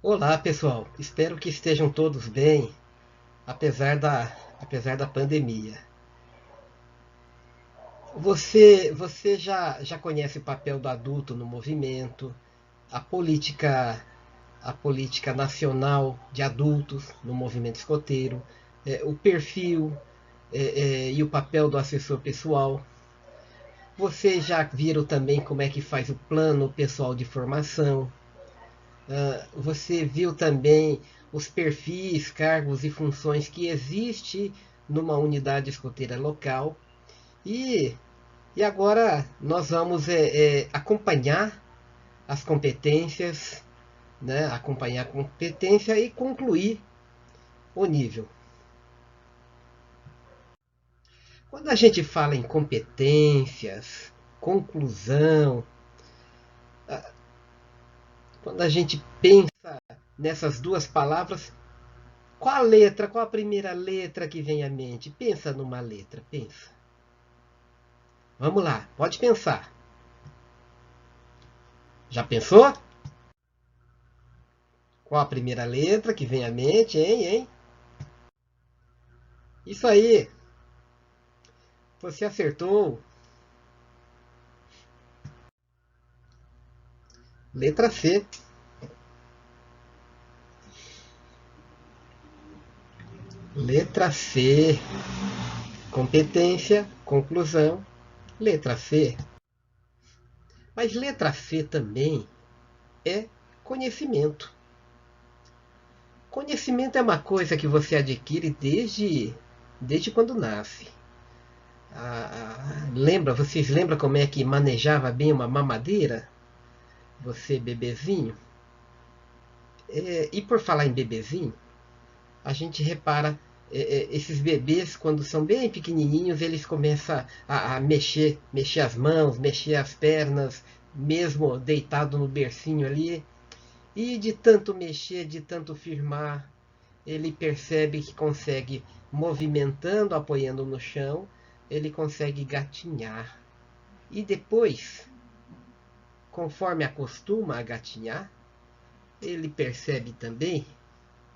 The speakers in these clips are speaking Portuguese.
Olá, pessoal. Espero que estejam todos bem, apesar da pandemia. Você já conhece o papel do adulto no movimento, a política, a política nacional de adultos no movimento escoteiro, o perfil e o papel do assessor pessoal. Vocês já viram também como é que faz o plano pessoal de formação. Você viu também os perfis, cargos e funções que existe numa unidade escoteira local. E, e agora nós vamos acompanhar as competências, né? Acompanhar a competência e concluir o nível. Quando a gente fala em competências, conclusão, quando a gente pensa nessas duas palavras, qual a letra, qual a primeira letra que vem à mente? Pensa numa letra, pensa. Vamos lá, pode pensar. Já pensou? Qual a primeira letra que vem à mente, hein? Isso aí, você acertou. Letra C. Letra C. Competência, conclusão. Letra C. Mas letra C também é conhecimento. Conhecimento é uma coisa que você adquire desde quando nasce. Vocês lembram como é que manejava bem uma mamadeira? Você bebezinho? E por falar em bebezinho, a gente repara esses bebês quando são bem pequenininhos, eles começam a mexer as mãos, mexer as pernas, mesmo deitado no bercinho ali. E de tanto mexer, de tanto firmar, ele percebe que consegue, movimentando, apoiando no chão, ele consegue gatinhar. E depois, conforme acostuma a gatinhar, ele percebe também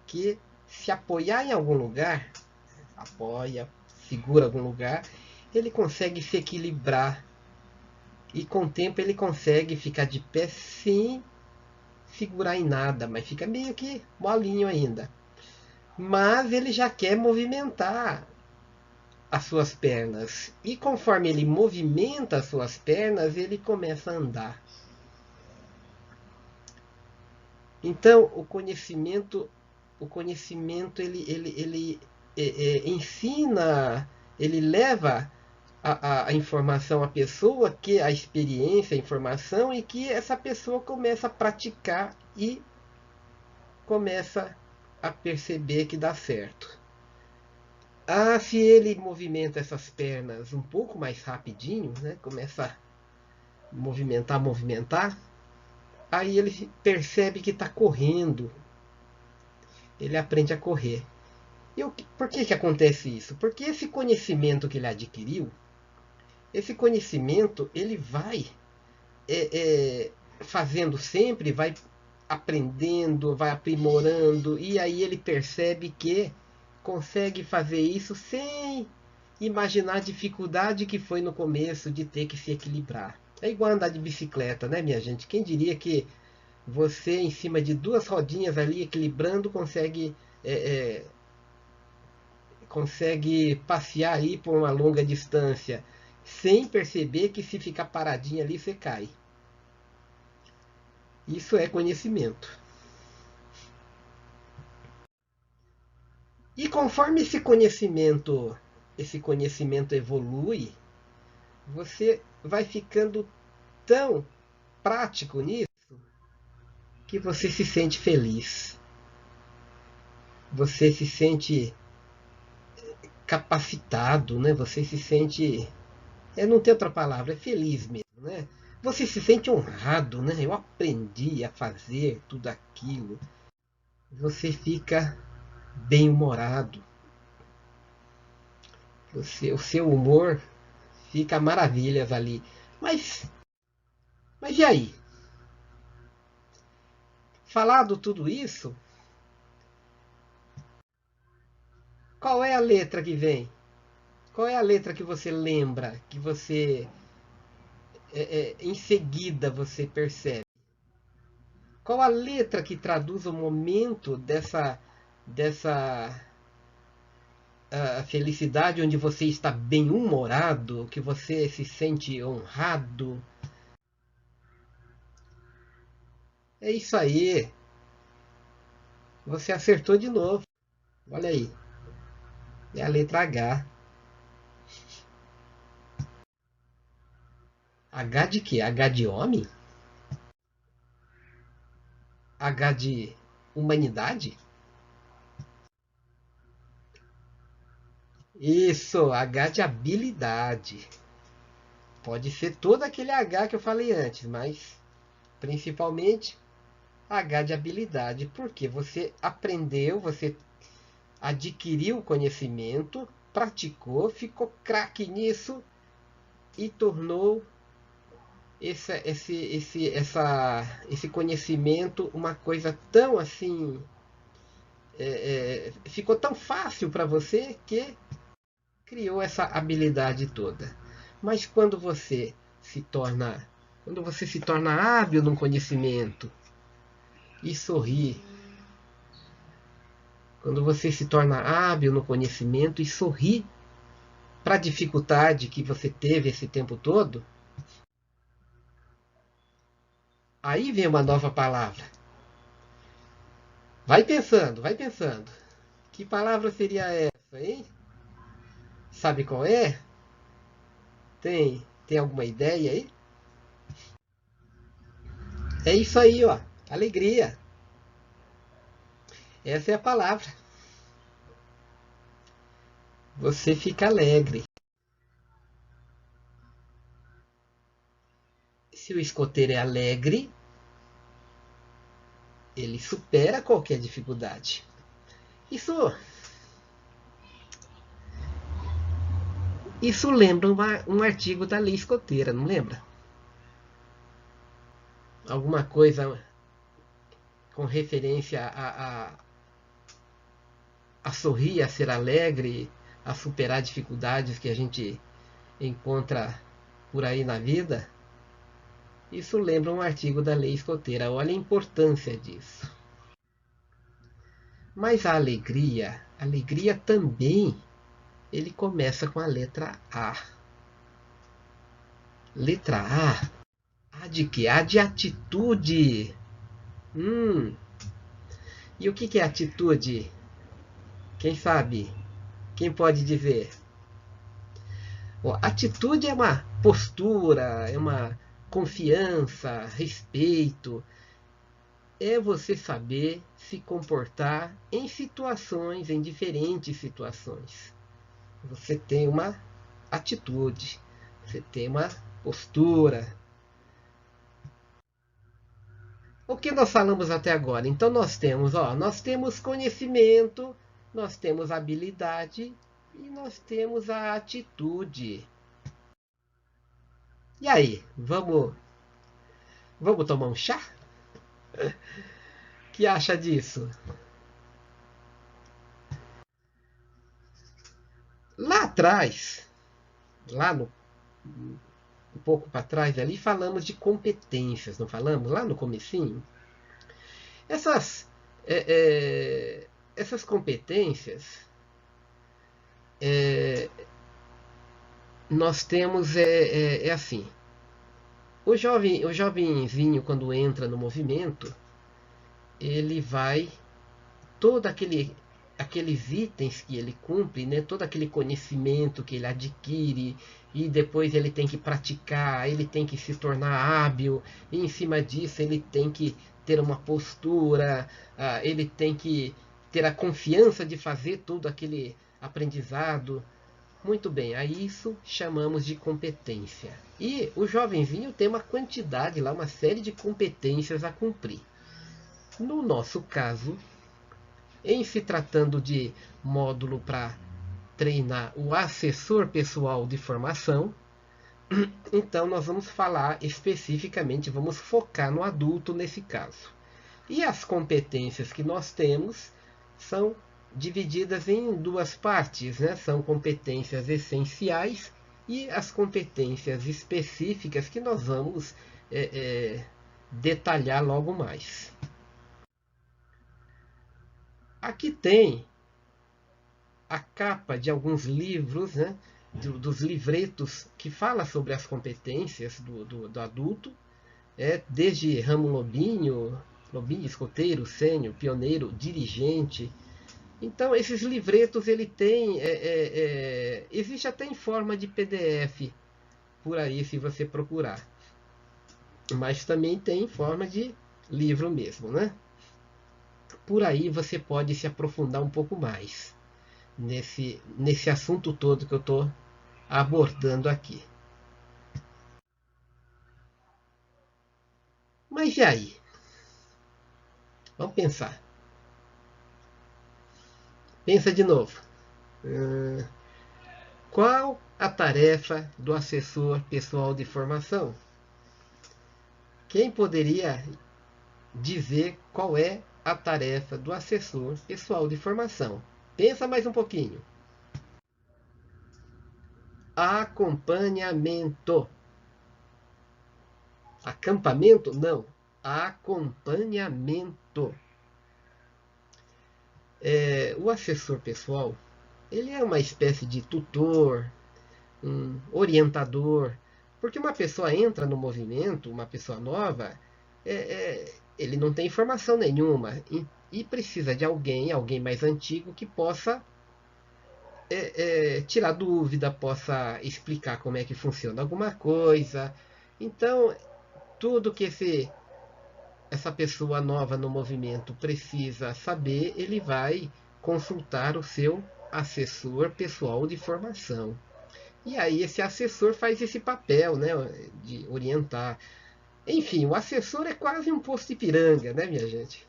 que se apoiar em algum lugar, apoia, segura algum lugar, ele consegue se equilibrar. E com o tempo ele consegue ficar de pé sem segurar em nada, mas fica meio que molinho ainda. Mas ele já quer movimentar as suas pernas. E conforme ele movimenta as suas pernas, ele começa a andar. Então, o conhecimento ele ensina, ele leva a informação à pessoa, que a experiência, a informação, e que essa pessoa começa a praticar e começa a perceber que dá certo. Se ele movimenta essas pernas um pouco mais rapidinho, né, começa a movimentar, aí ele percebe que está correndo, ele aprende a correr. Por que acontece isso? Porque esse conhecimento que ele adquiriu, esse conhecimento ele vai fazendo sempre, vai aprendendo, vai aprimorando, e aí ele percebe que consegue fazer isso sem imaginar a dificuldade que foi no começo de ter que se equilibrar. É igual andar de bicicleta, né, minha gente? Quem diria que você, em cima de duas rodinhas ali, equilibrando, consegue passear aí por uma longa distância, sem perceber que se ficar paradinho ali, você cai. Isso é conhecimento. E conforme esse conhecimento evolui, você vai ficando tão prático nisso que você se sente feliz. Você se sente capacitado, né? Você se sente, não tem outra palavra, é feliz mesmo, né? Você se sente honrado, né? Eu aprendi a fazer tudo aquilo. Você fica bem-humorado. O seu humor fica maravilhas ali. Mas, mas e aí? falado tudo isso, qual é a letra que vem? Qual é a letra que você lembra, que você em seguida você percebe? Qual a letra que traduz o momento dessa felicidade onde você está bem-humorado, que você se sente honrado? É isso aí. Você acertou de novo. Olha aí. É a letra H. H de quê? H de homem? H de humanidade? Isso, H de habilidade. Pode ser todo aquele H que eu falei antes, mas principalmente H de habilidade, porque você aprendeu, você adquiriu conhecimento, praticou, ficou craque nisso e tornou esse conhecimento uma coisa tão assim. Ficou tão fácil para você que criou essa habilidade toda. Mas quando você se torna hábil no conhecimento e sorri, quando você se torna hábil no conhecimento e sorri para a dificuldade que você teve esse tempo todo, aí vem uma nova palavra. Vai pensando, vai pensando. Que palavra seria essa, hein? Sabe qual é? Tem alguma ideia aí? É isso aí, ó. Alegria. Essa é a palavra. Você fica alegre. Se o escoteiro é alegre, ele supera qualquer dificuldade. Isso lembra um artigo da lei escoteira, não lembra? Alguma coisa com referência a sorrir, a ser alegre, a superar dificuldades que a gente encontra por aí na vida. Isso lembra um artigo da lei escoteira. Olha a importância disso. Mas a alegria também, ele começa com a letra A. Letra A. A de quê? A de atitude. E o que é atitude? Quem sabe? Quem pode dizer? Bom, atitude é uma postura, é uma confiança, respeito. É você saber se comportar em situações, em diferentes situações. Você tem uma atitude, você tem uma postura. O que nós falamos até agora? Então nós temos conhecimento, nós temos habilidade e nós temos a atitude. E aí, vamos tomar um chá? O que acha disso? Lá atrás, lá no, um pouco para trás ali, falamos de competências, não falamos? Lá no comecinho. Essas, é, essas competências, é, nós temos, assim, o jovenzinho quando entra no movimento, ele vai, todo aqueles itens que ele cumpre, né, todo aquele conhecimento que ele adquire, e depois ele tem que praticar, ele tem que se tornar hábil, e em cima disso ele tem que ter uma postura, ele tem que ter a confiança de fazer todo aquele aprendizado. Muito bem, a isso chamamos de competência. E o jovenzinho tem uma quantidade lá, uma série de competências a cumprir. No nosso caso, em se tratando de módulo para treinar o assessor pessoal de formação, então nós vamos falar especificamente, vamos focar no adulto nesse caso. E as competências que nós temos são divididas em duas partes, né? São competências essenciais e as competências específicas que nós vamos detalhar logo mais. Aqui tem a capa de alguns livros, né? Dos livretos que fala sobre as competências do adulto, desde ramo lobinho, escoteiro, sênior, pioneiro, dirigente. Então, esses livretos, ele tem, existe até em forma de PDF por aí, se você procurar. Mas também tem em forma de livro mesmo, né? Por aí você pode se aprofundar um pouco mais nesse assunto todo que eu estou abordando aqui. Mas e aí? Vamos pensar. Pensa de novo. Qual a tarefa do assessor pessoal de formação? Quem poderia dizer qual é a tarefa do assessor pessoal de formação? Pensa mais um pouquinho. Acompanhamento. Acampamento? Não. Acompanhamento. O assessor pessoal, ele é uma espécie de tutor, um orientador, porque uma pessoa entra no movimento, uma pessoa nova, ele não tem informação nenhuma e precisa de alguém mais antigo que possa tirar dúvida, possa explicar como é que funciona alguma coisa. Então, tudo que essa pessoa nova no movimento precisa saber, ele vai consultar o seu assessor pessoal de formação. E aí esse assessor faz esse papel, né, de orientar. Enfim, o assessor é quase um posto Ipiranga, né, minha gente?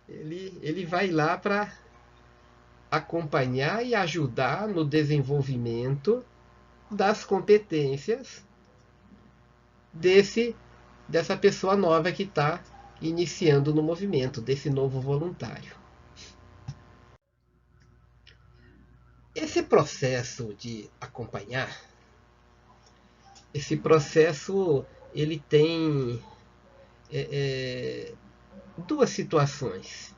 Ele vai lá para acompanhar e ajudar no desenvolvimento das competências dessa pessoa nova que está iniciando no movimento, desse novo voluntário. Esse processo de acompanhar, esse processo ele tem duas situações.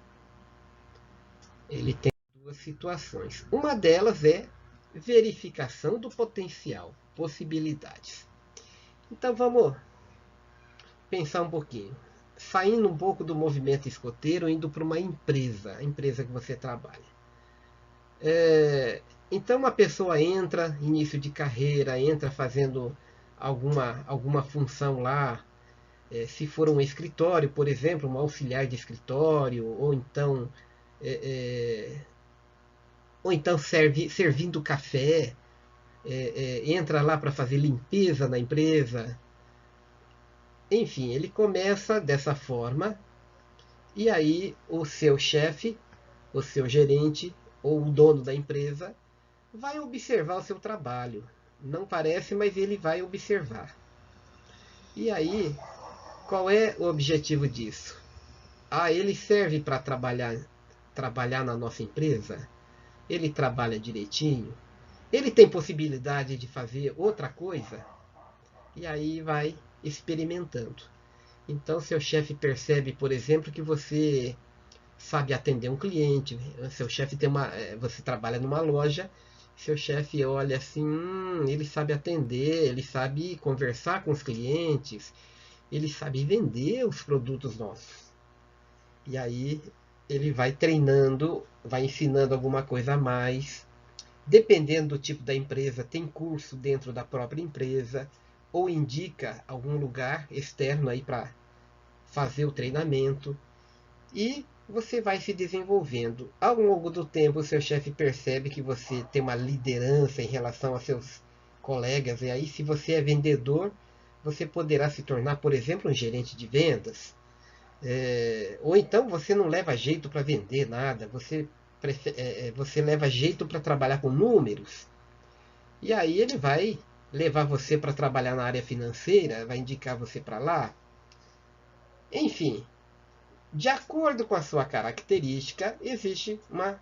Ele tem duas situações. Uma delas é verificação do potencial, possibilidades. Então vamos pensar um pouquinho. Saindo um pouco do movimento escoteiro, indo para uma empresa, a empresa que você trabalha. Então uma pessoa entra, início de carreira, entra fazendo alguma função lá, se for um escritório, por exemplo, um auxiliar de escritório, ou então servindo café, entra lá para fazer limpeza na empresa. Enfim, ele começa dessa forma e aí o seu chefe, o seu gerente ou o dono da empresa vai observar o seu trabalho. Não parece, mas ele vai observar. E aí, qual é o objetivo disso? Ele serve para trabalhar na nossa empresa? Ele trabalha direitinho? Ele tem possibilidade de fazer outra coisa? E aí vai experimentando. Então, seu chefe percebe, por exemplo, que você sabe atender um cliente. Seu chefe você trabalha numa loja. Seu chefe olha assim, ele sabe atender, ele sabe conversar com os clientes, ele sabe vender os produtos nossos. E aí ele vai treinando, vai ensinando alguma coisa a mais. Dependendo do tipo da empresa, tem curso dentro da própria empresa ou indica algum lugar externo aí para fazer o treinamento. E você vai se desenvolvendo. Ao longo do tempo, o seu chefe percebe que você tem uma liderança em relação a seus colegas. E aí, se você é vendedor, você poderá se tornar, por exemplo, um gerente de vendas. Ou então você não leva jeito para vender nada, você leva jeito para trabalhar com números. E aí ele vai levar você para trabalhar na área financeira, vai indicar você para lá. Enfim, De acordo com a sua característica, existe uma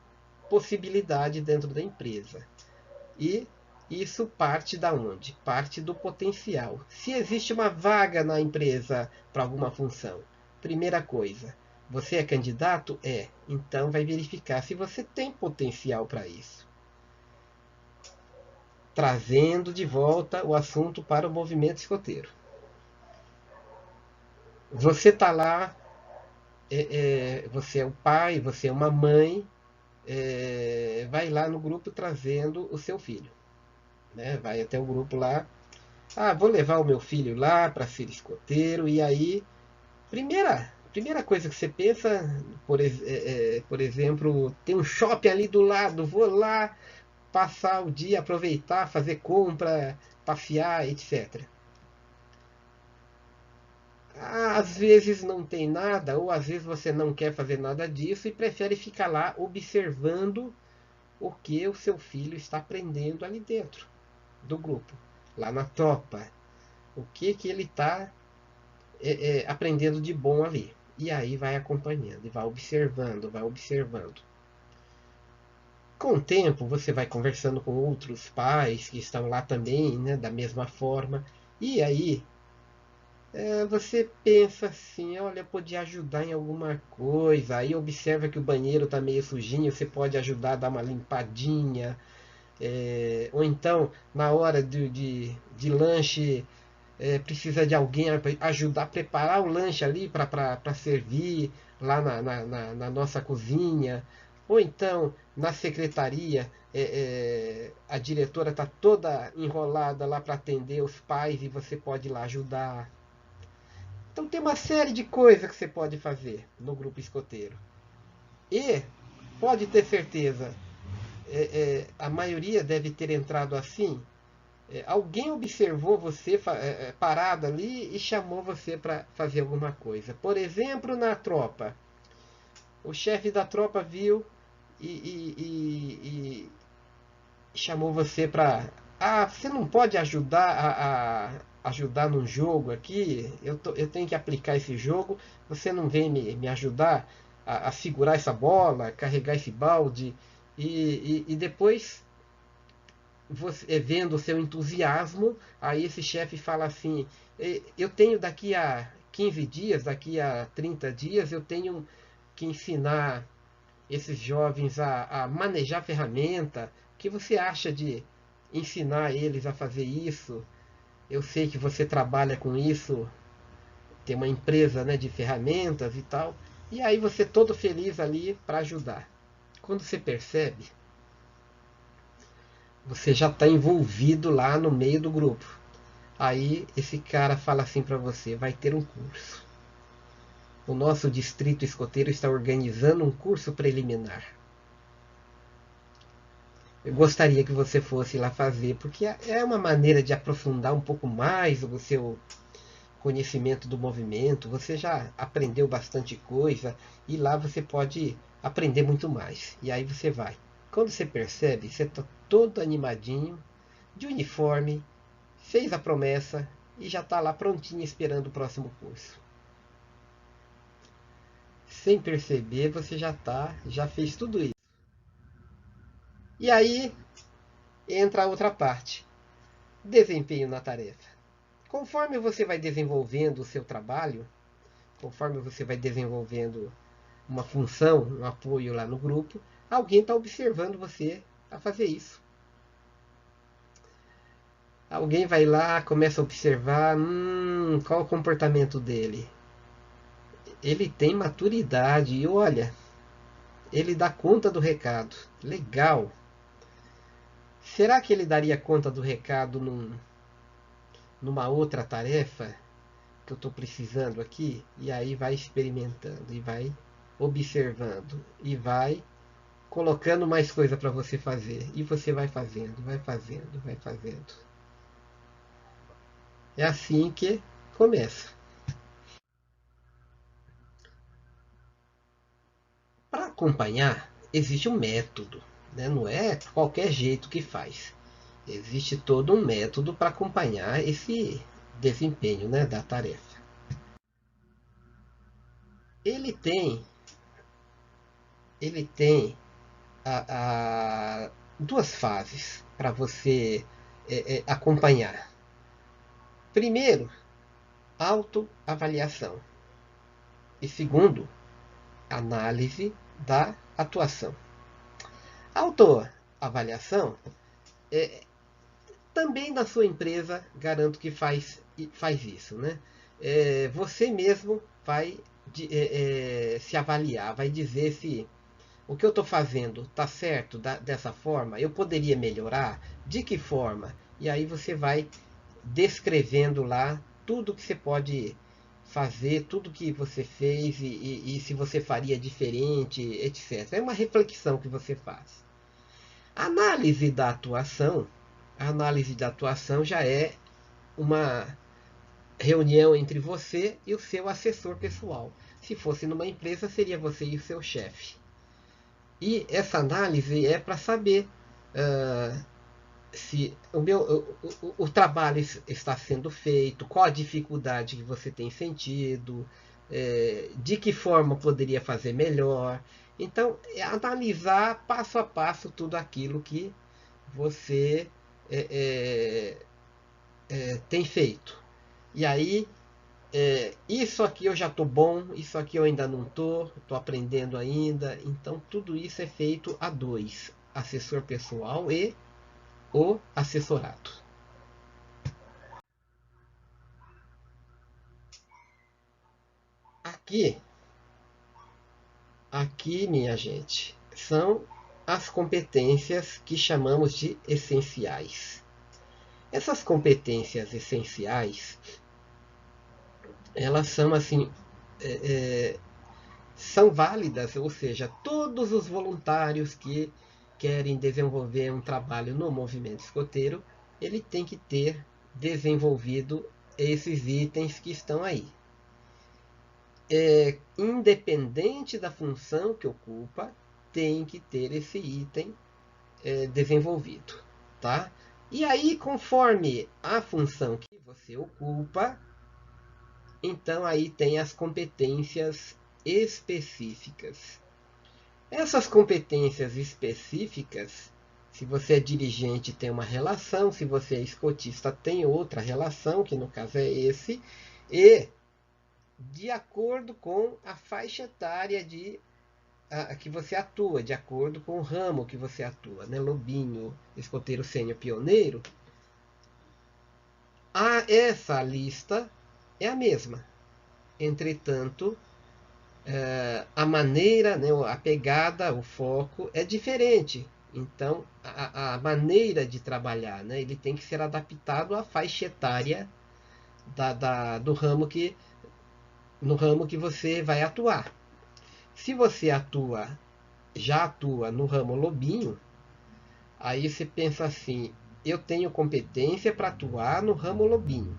possibilidade dentro da empresa. E isso parte da onde? Parte do potencial. Se existe uma vaga na empresa para alguma função, primeira coisa, você é candidato? É. Então vai verificar se você tem potencial para isso. Trazendo de volta o assunto para o movimento escoteiro. Você está lá, você é o pai, você é uma mãe, vai lá no grupo trazendo o seu filho. Né? Vai até o grupo lá. Ah, vou levar o meu filho lá para ser escoteiro. E aí, primeira coisa que você pensa, por exemplo, tem um shopping ali do lado, vou lá passar o dia, aproveitar, fazer compra, passear, etc. Às vezes não tem nada, ou às vezes você não quer fazer nada disso e prefere ficar lá observando o que o seu filho está aprendendo ali dentro do grupo, lá na tropa. O que ele está aprendendo de bom ali. E aí vai acompanhando, e vai observando, vai observando. Com o tempo, você vai conversando com outros pais que estão lá também, né, da mesma forma. E aí, você pensa assim, olha, podia ajudar em alguma coisa. Aí observa que o banheiro está meio sujinho, você pode ajudar a dar uma limpadinha. Ou então, na hora de lanche, precisa de alguém ajudar a preparar o lanche ali para servir lá na nossa cozinha. Ou então, na secretaria, a diretora está toda enrolada lá para atender os pais e você pode ir lá ajudar. Então tem uma série de coisas que você pode fazer no grupo escoteiro. E pode ter certeza, a maioria deve ter entrado assim. Alguém observou você parado ali e chamou você para fazer alguma coisa. Por exemplo, na tropa. O chefe da tropa viu e chamou você para... Ah, você não pode ajudar ajudar num jogo aqui? Eu tenho que aplicar esse jogo. Você não vem me ajudar a segurar essa bola, carregar esse balde? E depois, você, vendo o seu entusiasmo, aí esse chefe fala assim, eu tenho daqui a 15 dias, daqui a 30 dias, eu tenho que ensinar esses jovens a manejar ferramenta. O que você acha de ensinar eles a fazer isso? Eu sei que você trabalha com isso, tem uma empresa, né, de ferramentas e tal. E aí você todo feliz ali para ajudar. Quando você percebe, você já está envolvido lá no meio do grupo. Aí esse cara fala assim para você, vai ter um curso. O nosso distrito escoteiro está organizando um curso preliminar. Eu gostaria que você fosse lá fazer, porque é uma maneira de aprofundar um pouco mais o seu conhecimento do movimento. Você já aprendeu bastante coisa e lá você pode aprender muito mais. E aí você vai. Quando você percebe, você está todo animadinho, de uniforme, fez a promessa e já está lá prontinho esperando o próximo curso. Sem perceber, você já fez tudo isso. E aí entra a outra parte, desempenho na tarefa. Conforme você vai desenvolvendo o seu trabalho, conforme você vai desenvolvendo uma função, um apoio lá no grupo, alguém está observando você a fazer isso. Alguém vai lá, começa a observar, qual o comportamento dele. Ele tem maturidade e olha, ele dá conta do recado. Legal. Será que ele daria conta do recado numa outra tarefa que eu estou precisando aqui? E aí vai experimentando e vai observando e vai colocando mais coisa para você fazer. E você vai fazendo, vai fazendo, vai fazendo. É assim que começa. Para acompanhar, existe um método, né? Não é qualquer jeito que faz. Existe todo um método para acompanhar esse desempenho, né, da tarefa. ele tem duas fases para você acompanhar. Primeiro, autoavaliação. E segundo, análise da atuação. Autoavaliação também na sua empresa, garanto que faz isso, né? Você mesmo vai se avaliar, vai dizer se o que eu estou fazendo está certo dessa forma, eu poderia melhorar, de que forma? E aí você vai descrevendo lá tudo que você pode fazer, tudo que você fez e se você faria diferente, etc. É uma reflexão que você faz. A análise da atuação já é uma reunião entre você e o seu assessor pessoal. Se fosse numa empresa, seria você e o seu chefe. E essa análise é para saber se o trabalho está sendo feito, qual a dificuldade que você tem sentido, de que forma poderia fazer melhor. Então, analisar passo a passo tudo aquilo que você tem feito. E aí, isso aqui eu já estou bom, isso aqui eu ainda não estou aprendendo ainda. Então, tudo isso é feito a dois, assessor pessoal e o assessorado. Aqui, minha gente, são as competências que chamamos de essenciais. Essas competências essenciais, elas são assim, são válidas, ou seja, todos os voluntários que querem desenvolver um trabalho no movimento escoteiro, ele tem que ter desenvolvido esses itens que estão aí. Independente da função que ocupa, tem que ter esse item desenvolvido, tá? E aí, conforme a função que você ocupa, então aí tem as competências específicas. Essas competências específicas, se você é dirigente, tem uma relação, se você é escotista, tem outra relação, que no caso é esse, e de acordo com a faixa etária que você atua, de acordo com o ramo que você atua, né? Lobinho, escoteiro sênior, pioneiro. Essa lista é a mesma. Entretanto, a maneira, né, a pegada, o foco é diferente. Então, a maneira de trabalhar, né, ele tem que ser adaptado à faixa etária do ramo no ramo que você vai atuar. Se você já atua no ramo lobinho, aí você pensa assim, eu tenho competência para atuar no ramo lobinho.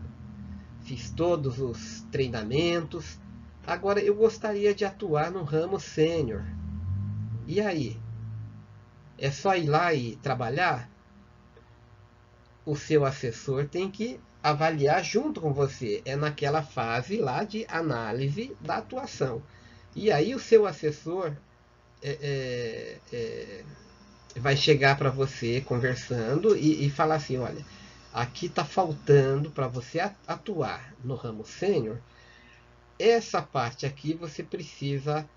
Fiz todos os treinamentos, agora eu gostaria de atuar no ramo sênior. E aí? É só ir lá e trabalhar? O seu assessor tem que avaliar junto com você. É naquela fase lá de análise da atuação. E aí o seu assessor vai chegar para você conversando e falar assim, olha, aqui está faltando para você atuar no ramo sênior, essa parte aqui você precisa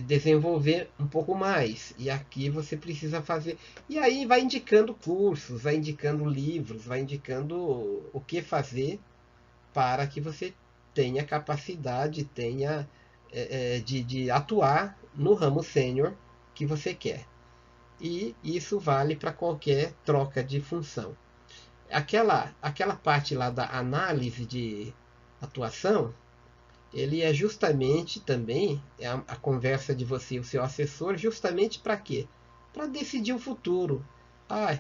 desenvolver um pouco mais, e aqui você precisa fazer, e aí vai indicando cursos, vai indicando livros, vai indicando o que fazer para que você tenha capacidade, tenha de atuar no ramo sênior que você quer. E isso vale para qualquer troca de função. Aquela parte lá da análise de atuação, ele é justamente também a conversa de você e o seu assessor, justamente para quê? Para decidir o futuro.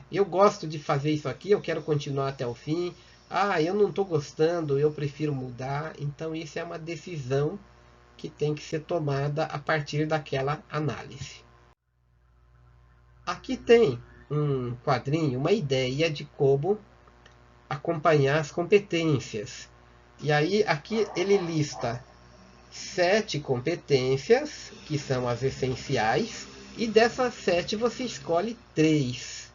Eu gosto de fazer isso aqui, eu quero continuar até o fim. Eu não estou gostando, eu prefiro mudar. Então isso é uma decisão que tem que ser tomada a partir daquela análise. Aqui tem um quadrinho, uma ideia de como acompanhar as competências. E aí aqui ele lista 7 competências, que são as essenciais, e dessas 7 você escolhe 3.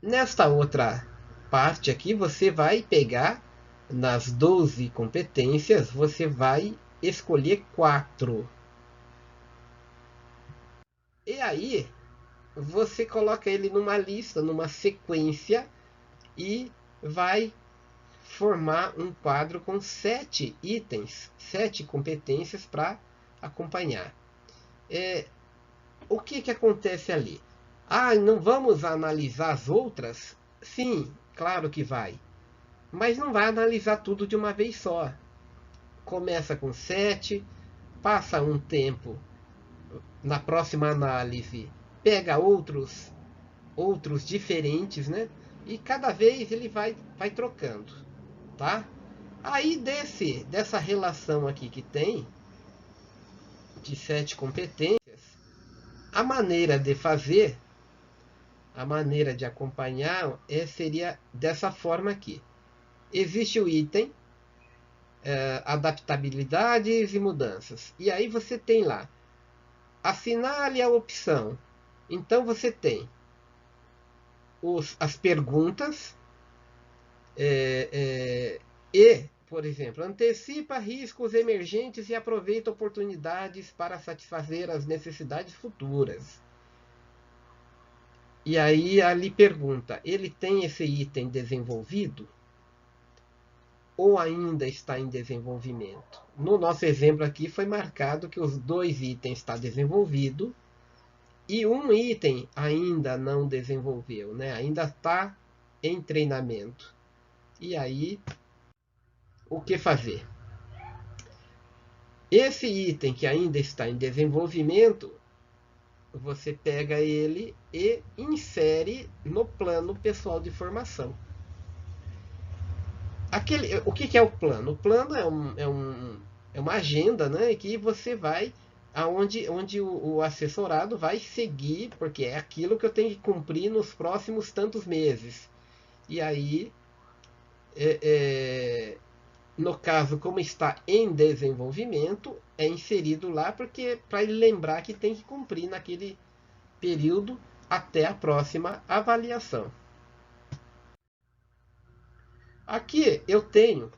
Nesta outra parte aqui, você vai pegar, nas 12 competências, você vai escolher 4. E aí, você coloca ele numa lista, numa sequência, e vai formar um quadro com 7 itens, 7 competências para acompanhar. O que acontece ali? Ah, não vamos analisar as outras? Sim, claro que vai. Mas não vai analisar tudo de uma vez só. Começa com 7, passa um tempo, na próxima análise, pega outros diferentes, né? E cada vez ele vai trocando, tá? Aí dessa relação aqui que tem, de 7 competências, a maneira de fazer, a maneira de acompanhar seria dessa forma aqui. Existe o item adaptabilidades e mudanças. E aí você tem lá, assinale a opção. Então você tem as perguntas e, por exemplo, antecipa riscos emergentes e aproveita oportunidades para satisfazer as necessidades futuras. E aí ali pergunta, ele tem esse item desenvolvido? Ou ainda está em desenvolvimento? No nosso exemplo aqui foi marcado que os 2 itens estão desenvolvidos e um item ainda não desenvolveu, né? Ainda está em treinamento. E aí, o que fazer? Esse item que ainda está em desenvolvimento, você pega ele e insere no plano pessoal de formação. O que é o plano? O plano é uma agenda, né, que você vai onde o assessorado vai seguir, porque é aquilo que eu tenho que cumprir nos próximos tantos meses. E aí, no caso, como está em desenvolvimento, é inserido lá porque para ele lembrar que tem que cumprir naquele período até a próxima avaliação. Aqui eu tenho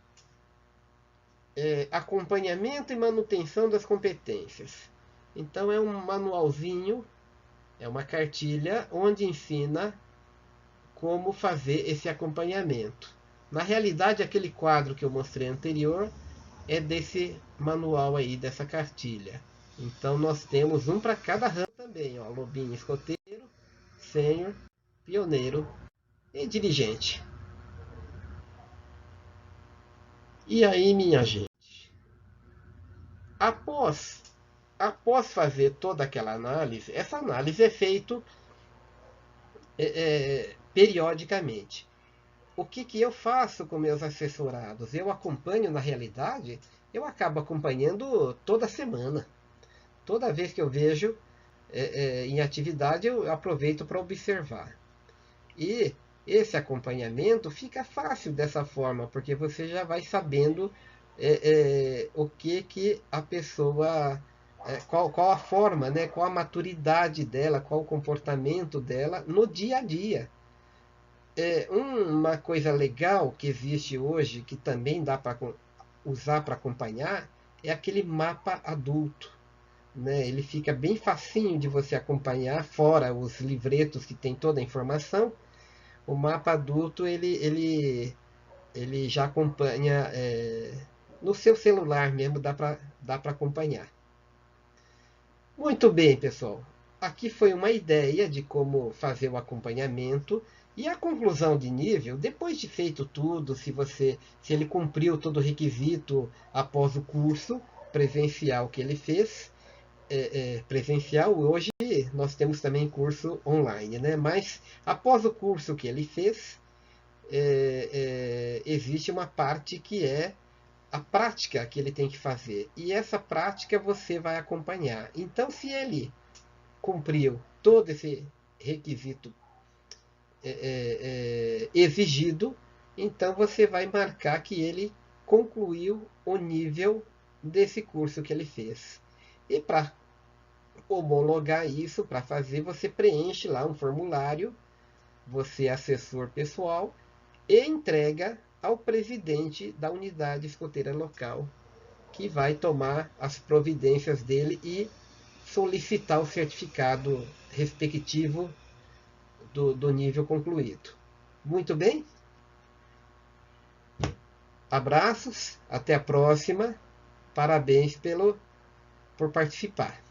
acompanhamento e manutenção das competências. Então é um manualzinho, é uma cartilha onde ensina como fazer esse acompanhamento. Na realidade, aquele quadro que eu mostrei anterior é desse manual aí, dessa cartilha. Então nós temos um para cada ramo também, ó, lobinho escoteiro, sênior, pioneiro e dirigente. E aí, minha gente, após fazer toda aquela análise, essa análise é feita periodicamente. O que eu faço com meus assessorados? Eu acompanho, na realidade, eu acabo acompanhando toda semana. Toda vez que eu vejo em atividade, eu aproveito para observar. E esse acompanhamento fica fácil dessa forma, porque você já vai sabendo o que a pessoa, qual a forma, né, qual a maturidade dela, qual o comportamento dela no dia a dia. Uma coisa legal que existe hoje, que também dá para usar para acompanhar, é aquele mapa adulto. Né? Ele fica bem facinho de você acompanhar, fora os livretos que tem toda a informação. O mapa adulto ele já acompanha no seu celular mesmo, dá para acompanhar. Muito bem, pessoal. Aqui foi uma ideia de como fazer o acompanhamento e a conclusão de nível, depois de feito tudo, se ele cumpriu todo o requisito após o curso presencial que ele fez, presencial, hoje nós temos também curso online, né? Mas após o curso que ele fez, existe uma parte que é a prática que ele tem que fazer. E essa prática você vai acompanhar. Então, se ele cumpriu todo esse requisito exigido, então você vai marcar que ele concluiu o nível desse curso que ele fez. E para homologar isso, para fazer, você preenche lá um formulário, você é assessor pessoal, e entrega ao presidente da unidade escoteira local, que vai tomar as providências dele e solicitar o certificado respectivo do nível concluído. Muito bem? Abraços, até a próxima. Parabéns por participar.